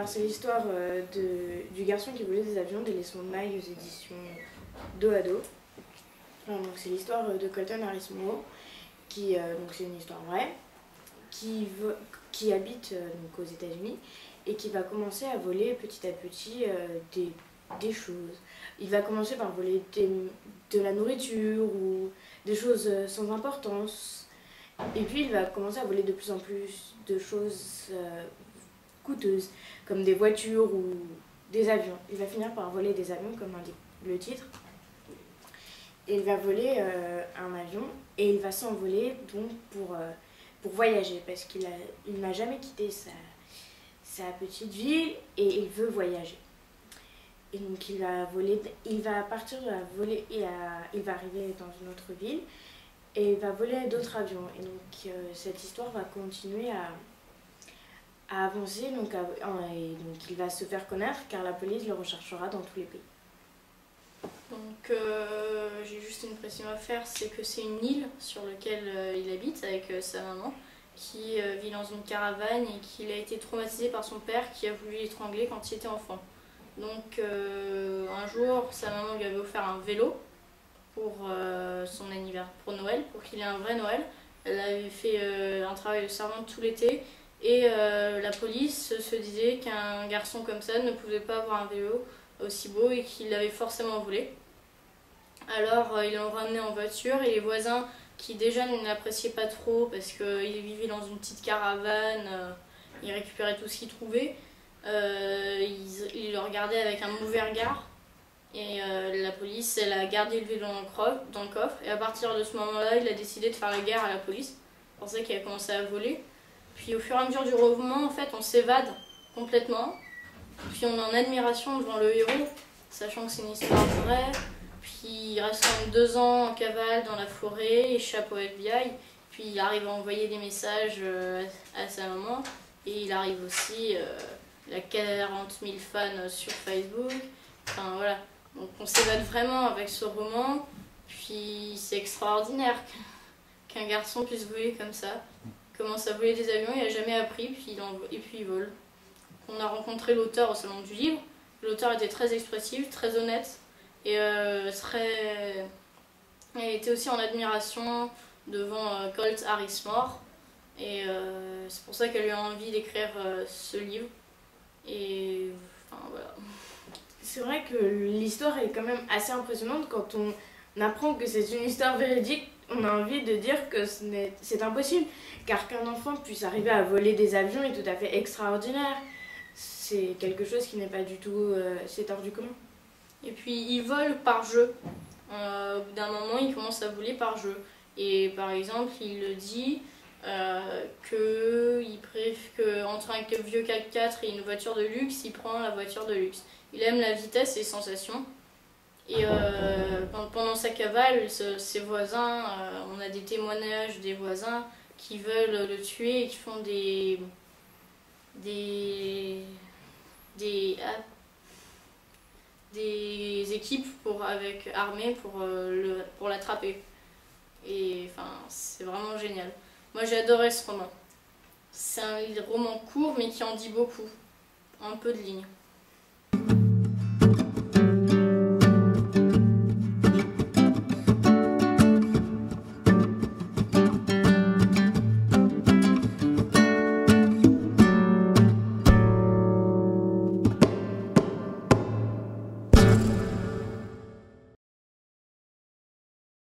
Alors c'est l'histoire du garçon qui volait des avions, des leçons de mailles aux éditions Dos à Dos. Alors, donc c'est l'histoire de Colton Harris Moore, donc c'est une histoire vraie, qui habite donc aux États-Unis et qui va commencer à voler petit à petit des choses. Il va commencer par voler de la nourriture ou des choses sans importance. Et puis il va commencer à voler de plus en plus de choses coûteuses, comme des voitures ou des avions. Il va finir par voler des avions, comme indique le titre. Et il va voler un avion et il va s'envoler donc pour voyager, parce qu'il n'a jamais quitté sa petite ville et il veut voyager. Et donc il va partir de la volée et il va arriver dans une autre ville et il va voler d'autres avions. Et donc cette histoire va continuer à avancer, et donc il va se faire connaître car la police le recherchera dans tous les pays. Donc j'ai juste une précision à faire, c'est que c'est une île sur laquelle il habite avec sa maman, qui vit dans une caravane et qu'il a été traumatisé par son père qui a voulu l'étrangler quand il était enfant. Donc un jour, sa maman lui avait offert un vélo pour son anniversaire, pour Noël, pour qu'il ait un vrai Noël. Elle avait fait un travail de servante tout l'été et la police se disait qu'un garçon comme ça ne pouvait pas avoir un vélo aussi beau et qu'il l'avait forcément volé. Alors ils l'ont ramené en voiture et les voisins, qui déjà ne l'appréciaient pas trop parce qu'il vivait dans une petite caravane, il récupérait tout ce qu'il trouvait, ils le regardaient avec un mauvais regard. Et la police, elle a gardé le vélo dans le coffre. Et à partir de ce moment-là, il a décidé de faire la guerre à la police. C'est pour ça qu'il a commencé à voler. Puis au fur et à mesure du roman, en fait, on s'évade complètement. Puis on est en admiration devant le héros, sachant que c'est une histoire vraie. Puis il reste quand même 2 ans en cavale dans la forêt, échappe au FBI. Puis il arrive à envoyer des messages à sa maman. Et il arrive aussi, il a 40 000 fans sur Facebook. Enfin voilà. Donc on s'évade vraiment avec ce roman, puis c'est extraordinaire qu'un garçon puisse voler comme ça. Il commence à voler des avions, il n'a jamais appris, puis il vole. On a rencontré l'auteur au salon du livre. L'auteur était très expressif, très honnête, et elle était aussi en admiration devant Colt Harris Moore. Et c'est pour ça qu'elle a eu envie d'écrire ce livre. Et enfin voilà. C'est vrai que l'histoire est quand même assez impressionnante. Quand on apprend que c'est une histoire véridique, on a envie de dire que c'est impossible, car qu'un enfant puisse arriver à voler des avions est tout à fait extraordinaire. C'est quelque chose qui n'est pas du tout c'est hors du commun. Et puis il vole par jeu. Au bout d'un moment, il commence à voler par jeu. Et par exemple, il le dit qu'il préfère qu'entre un vieux 4x4 et une voiture de luxe, il prend la voiture de luxe. Il aime la vitesse et les sensations. Et pendant sa cavale, ses voisins, on a des témoignages des voisins qui veulent le tuer et qui font des équipes armées pour l'attraper. Et enfin, c'est vraiment génial. Moi j'ai adoré ce roman. C'est un roman court mais qui en dit beaucoup, en peu de lignes.